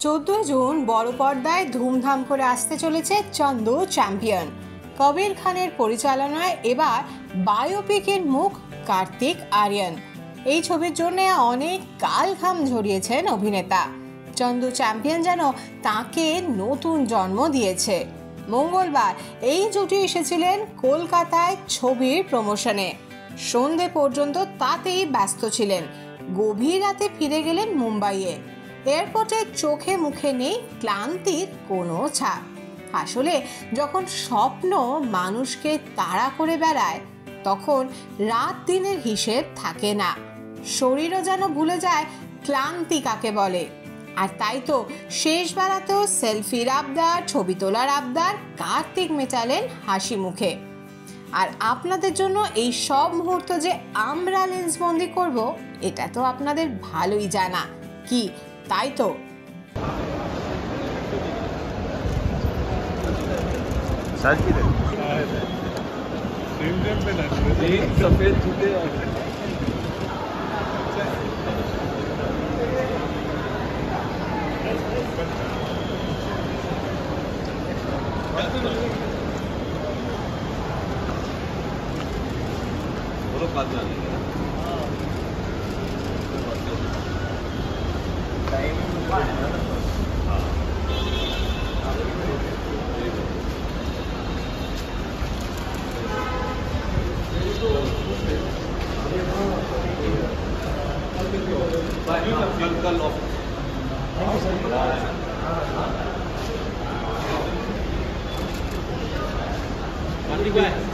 14 June বড় পর্দায় ধুমধাম করে আসতে চলেছে চন্দু চ্যাম্পিয়ন। কবির খানের পরিচালনায় এবার বায়োপিকের মুখ কার্তিক আরিয়ান। এই ছবির জন্য অনেক কাল ঘাম ঝরিয়েছেন অভিনেতা। চন্দু চ্যাম্পিয়ন যেন তাকে নতুন জন্ম দিয়েছে। মঙ্গলবার এই জুটি এসেছিলেন কলকাতায় ছবির প্রমোশনে। সন্ধে পর্যন্ত তাতেই ব্যস্ত ছিলেন। গভীর রাতে ফিরে গেলেন মুম্বাইয়ে। এয়ারপোর্টে চোখে মুখে নেই ক্লান্তির কোনো ছাপ। আসলে যখন স্বপ্ন মানুষকে তাড়া করে বেড়ায় তখন রাত দিনের হিসেব থাকে না, শরীরও যেন ভুলে যায় ক্লান্তি কাকে বলে। আর তাই তো শেষ বেলাতেও সেলফির আবদার, ছবি তোলার আবদার কার্তিক মেটালেন হাসি মুখে। আর আপনাদের জন্য এই সব মুহূর্ত যে আমরা লেন্সবন্দি করব এটা তো আপনাদের ভালোই জানা, কি তাই তো?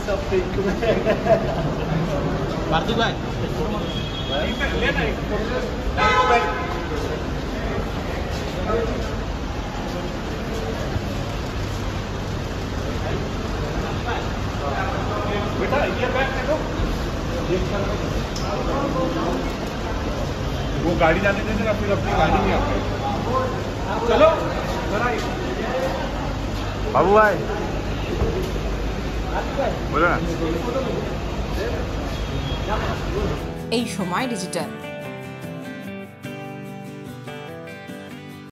सफेद जूते कार्तिक भाई बेटा ये बैग देखो, वो गाड़ी जाने देते ना, फिर अपनी गाड़ी में आते। चलो बाबू भाई बोलो ना। এই সময় ডিজিটাল।